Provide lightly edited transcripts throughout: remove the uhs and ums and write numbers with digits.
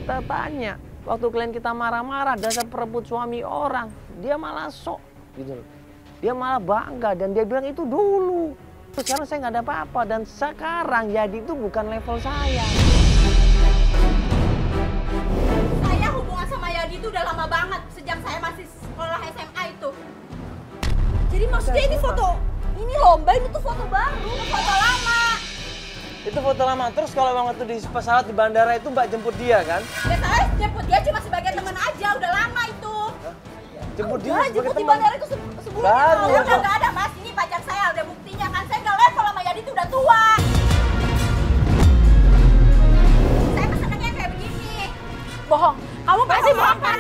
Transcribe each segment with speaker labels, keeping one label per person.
Speaker 1: kita tanya, waktu klien kita marah-marah dasar perebut suami orang, dia malah sok gitu loh. Dia malah bangga dan dia bilang itu dulu. Sekarang saya nggak ada apa-apa dan sekarang Yadi itu bukan level saya.
Speaker 2: Saya hubungan sama Yadi itu udah lama banget, sejak saya masih sekolah SMA itu. Jadi maksudnya ini foto, ini lomba, ini tuh foto baru, foto lama.
Speaker 1: Itu foto lama, terus kalau waktu di pesawat di bandara itu Mbak jemput dia kan?
Speaker 2: Ya saya jemput dia cuma sebagai teman aja, udah lama itu.
Speaker 1: Jemput dia sebagai
Speaker 2: jemput di
Speaker 1: teman?
Speaker 2: bandara itu sebulan
Speaker 1: Baru.
Speaker 2: yang udah nggak ada mas, ini pacar saya, udah buktinya kan. Saya nggak level sama Yadi itu udah tua. Saya pesenannya kayak begini. Bohong, kamu pasti bohong kan?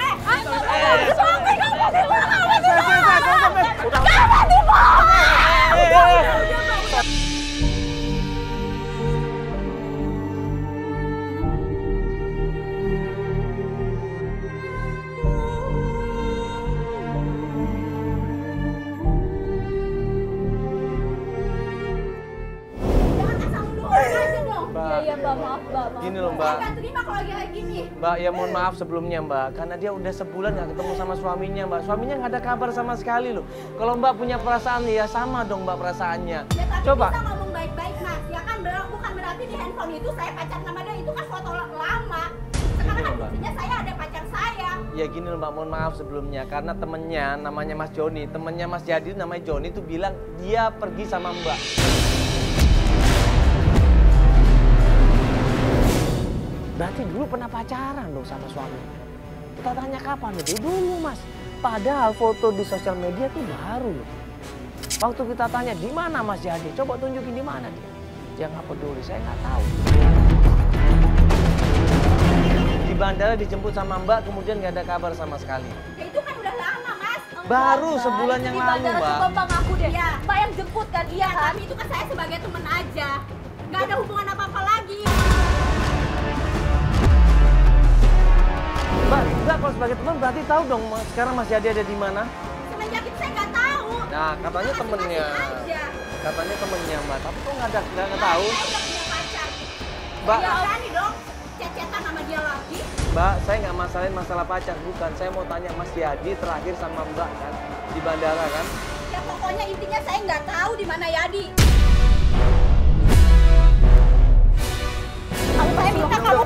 Speaker 2: Iya mbak, maaf mbak.
Speaker 1: Gini loh mbak.
Speaker 2: Saya nggak terima kalau lagi kayak gini.
Speaker 1: Mbak, ya mohon maaf sebelumnya mbak, karena dia udah sebulan nggak ketemu sama suaminya mbak. Suaminya nggak ada kabar sama sekali loh. Kalau mbak punya perasaan ya sama dong mbak perasaannya.
Speaker 2: Ya tapi
Speaker 1: Coba.
Speaker 2: bisa ngomong baik-baik mas, ya kan bukan berarti di handphone itu saya pacaran sama dia, itu kan foto lama. Sekarang kan buktinya saya ada pacar saya.
Speaker 1: Ya gini loh mbak, mohon maaf sebelumnya, karena temennya namanya Mas Joni, temennya Mas Yadi namanya Joni tuh bilang dia pergi sama mbak. Berarti dulu pernah pacaran dong sama suami. Kita tanya kapan itu? Dulu mas. Padahal foto di sosial media tuh baru loh. Waktu kita tanya di mana Mas Yadi, coba tunjukin di mana dia. Dia nggak peduli, saya nggak tahu. Di bandara dijemput sama mbak, kemudian nggak ada kabar sama sekali.
Speaker 2: Ya itu kan udah lama mas.
Speaker 1: Baru sebulan yang lalu mbak.
Speaker 2: Mbak ngaku deh. Ya. Mbak yang jemput kan, iya kan? Tapi itu kan saya sebagai teman aja. Nggak ada hubungan apa-apa lagi.
Speaker 1: Mbak kalau sebagai teman berarti tahu dong sekarang Mas Yadi ada di mana?
Speaker 2: Semenjak itu saya nggak tahu.
Speaker 1: Nah katanya temennya. Katanya temennya mbak, tapi kok nggak tahu?
Speaker 2: Saya udah punya pacar.
Speaker 1: Mbak.
Speaker 2: Ya berani dong cecetan sama dia lagi.
Speaker 1: Mbak, saya nggak masalahin masalah pacar, bukan. Saya mau tanya Mas Yadi terakhir sama mbak kan di bandara kan?
Speaker 2: Ya pokoknya intinya saya nggak tahu di mana Yadi. Kamu saya minta kamu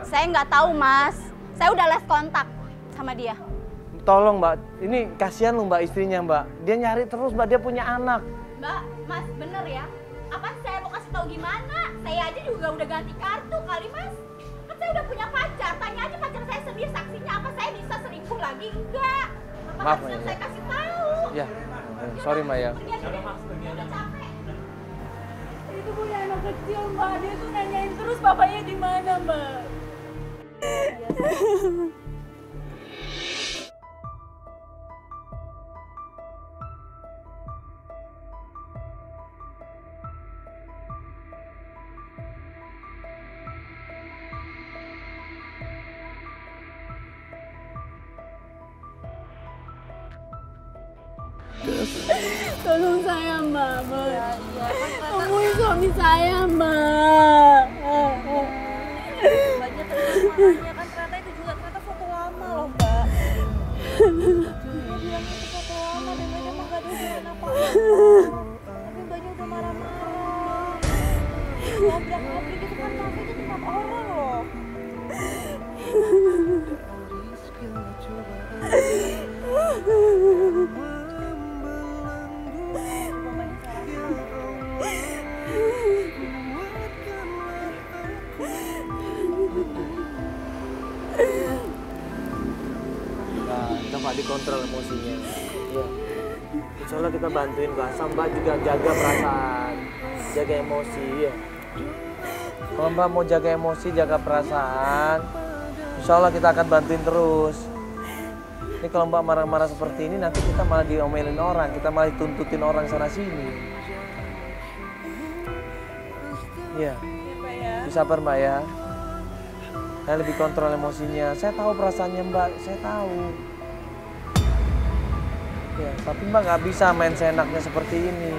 Speaker 2: Saya nggak tahu mas, saya udah les kontak sama dia.
Speaker 1: Tolong mbak, ini kasihan loh mbak istrinya mbak. Dia nyari terus mbak, dia punya anak.
Speaker 2: Mbak, mas bener ya? Apa saya mau kasih tahu gimana? Saya aja juga udah ganti kartu kali mas. Kan saya udah punya pacar, tanya aja pacar saya sendiri saksinya. Apa saya bisa selingkuh lagi? Enggak. Apa
Speaker 1: Maaf,
Speaker 2: harusnya
Speaker 1: ya.
Speaker 2: saya kasih tahu?
Speaker 1: Ya, sorry mbak ya.
Speaker 2: Udah capek.
Speaker 3: Itu punya anak kecil mbak, dia tuh nanyain terus bapaknya di mana mbak. Tolong saya mbak, hubungi suami saya mbak.
Speaker 2: Banyak terima kan ternyata itu juga ternyata foto lama loh mbak. Dia bilang itu foto lama dan mereka emang gak ada hubungan apa-apa. Tapi mbaknya udah marah-marah. Ngobrak-ngobrik itu kan kafe itu tempat orang loh.
Speaker 1: Coba dikontrol emosinya. Iya. Insya Allah kita bantuin Mbak. Mbak juga jaga perasaan, jaga emosi ya. Kalau Mbak mau jaga emosi, jaga perasaan, insya Allah kita akan bantuin terus. Ini kalau Mbak marah-marah seperti ini, nanti kita malah diomelin orang, kita malah dituntutin orang sana sini. Iya, bisa sabar Mbak ya. Saya lebih kontrol emosinya. Saya tahu perasaannya Mbak, saya tahu. Ya, tapi Mbak nggak bisa main seenaknya seperti ini.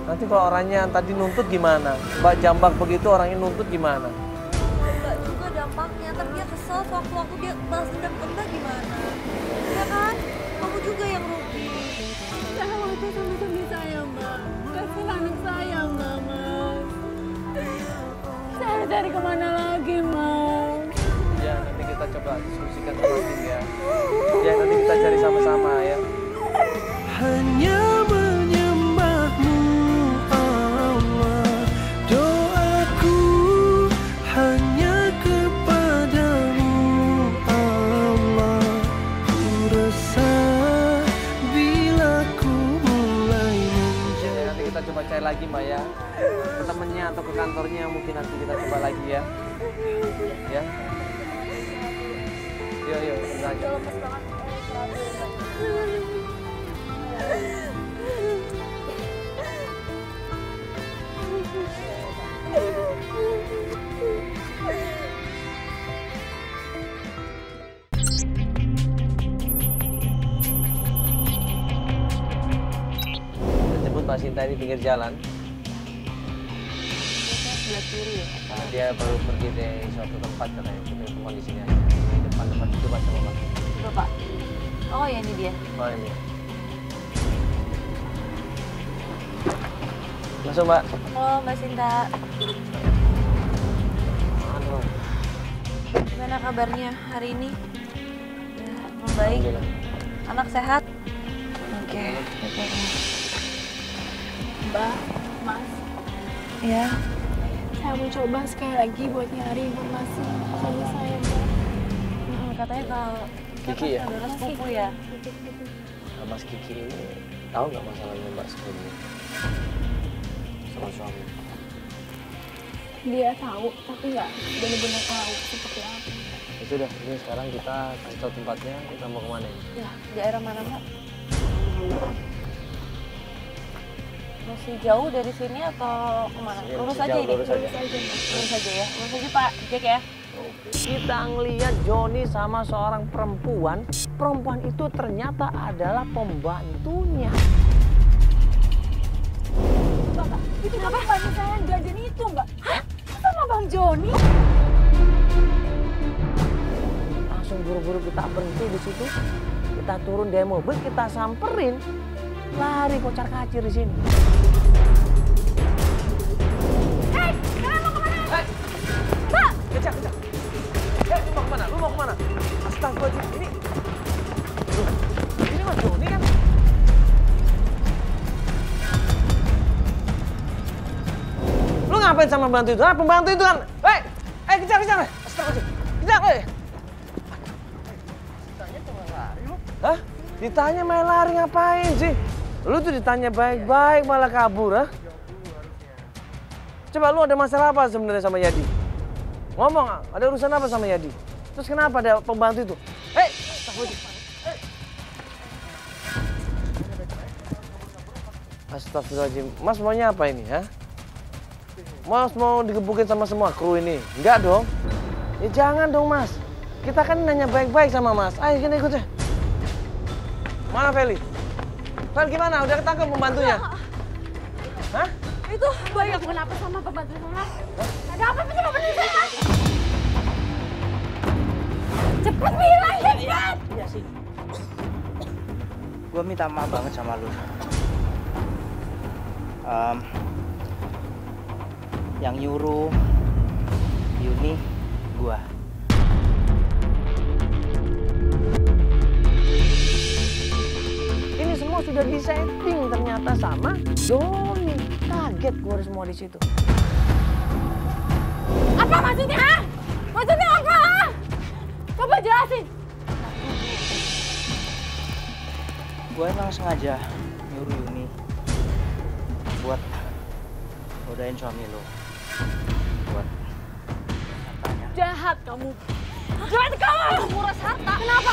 Speaker 1: Nanti kalau orangnya tadi nuntut gimana? Mbak jambak begitu orangnya nuntut gimana?
Speaker 2: Mbak juga dampaknya, ntar dia kesel sewaktu-waktu dia balas dendam ke Mbak gimana? Ya kan? Kamu juga yang rugi.
Speaker 3: Saya waktu sama suami saya, Mbak. Kasih anak saya, Mbak, Mas. Saya harus cari kemana lagi, Mas?
Speaker 1: Ya, nanti kita coba diskusikan sama tim ya. Ya, nanti kita cari sama-sama ya.
Speaker 4: Hanya menyembahmu Allah, doaku hanya kepadamu Allah. Ku resah bila ku mulai menjadi.
Speaker 1: Nanti kita coba cari lagi Mbak ya. Ke temennya atau ke kantornya mungkin nanti kita coba lagi ya. Ya. Yuk, kita aja. Kita jemput Mbak Sinta di pinggir jalan.
Speaker 2: Sebelah kiri ya?
Speaker 1: Karena dia baru pergi dari suatu tempat katanya. Kita ketemuan di sini aja. Di depan itu Pak sama Mbak.
Speaker 2: Bapak. Oh ya ini dia.
Speaker 1: Oh ini. Masuk Mbak.
Speaker 2: Halo Mbak Sinta.
Speaker 1: Aduh.
Speaker 2: Gimana kabarnya hari ini? Ya, membaik.
Speaker 1: Alhamdulillah.
Speaker 2: Anak sehat? Oke.
Speaker 3: Mbak, Mas,
Speaker 2: Ya.
Speaker 3: saya mau coba sekali lagi buat nyari informasi suami saya, Mbak.
Speaker 2: Katanya kalau
Speaker 1: Kiki ya?
Speaker 2: saudara sepupu ya.
Speaker 1: Nah, Mas Kiki ini tahu nggak masalahnya Mbak sebelumnya sama suami?
Speaker 3: Dia tahu, tapi nggak benar-benar tahu seperti apa.
Speaker 1: Itu udah, ini sekarang kita kasih tahu tempatnya, kita mau kemana ini?
Speaker 2: Ya, daerah mana Mbak? Masih jauh dari sini atau kemana?
Speaker 1: Ya,
Speaker 2: Lurus
Speaker 1: masih
Speaker 2: aja
Speaker 1: jauh,
Speaker 2: ini.
Speaker 1: lurus aja.
Speaker 2: Lurus aja ya. Lurus aja Pak Jack ya.
Speaker 1: Kita ngeliat Joni sama seorang perempuan. Perempuan itu ternyata adalah pembantunya.
Speaker 3: Bapak, itu kan pembantu saya yang jajan itu, Mbak. Hah? Sama Bang Joni?
Speaker 1: Langsung buru-buru kita berhenti di situ. Kita turun dari mobil, kita samperin. Lari kocar kacir di sini.
Speaker 3: Hei, kalian mau kemana?
Speaker 1: Hei!
Speaker 3: Mbak!
Speaker 1: Kejar. Lu mau kemana? Lu mau kemana? Astagfirullahaladzim, ini... Loh, ini Mas Joni kan? Lu ngapain sama pembantu itu? Pembantu itu kan... Hei! Kejar! Astagfirullahaladzim! Kejar, hei! Ditanya cuma lari lu. Hah? Ditanya main lari ngapain sih? Lu tuh ditanya baik-baik malah kabur, ha? Coba lu ada masalah apa sebenarnya sama Yadi? Ngomong, ada urusan apa sama Yadi? Terus kenapa ada pembantu itu? Hei! Astagfirullahaladzim. Mas maunya apa ini, ha? Mas mau digebukin sama semua kru ini? Enggak dong. Ya jangan dong, Mas. Kita kan nanya baik-baik sama Mas. Ayo, kita ikut ya. Mana Feli? Fel gimana? Udah ketangkep pembantunya? Hah?
Speaker 3: Itu banyak kenapa sama pembantu saya? Ada apa sih sama pembantu saya? Cepet bilang, cepet!
Speaker 5: Iya sih. Gue minta maaf banget sama lu. Yang nyuruh Yuni, gua.
Speaker 1: Ini semua sudah disetting ternyata sama Joni. Kaget gue semua di situ.
Speaker 3: Apa maksudnya? Ha? Maksudnya apa? Ha? Coba jelasin.
Speaker 5: Gue emang sengaja nyuruh Yuni buat godain suami lo. buat hartanya.
Speaker 3: Jahat kamu. Jahat kamu.
Speaker 2: Nguras harta. Kenapa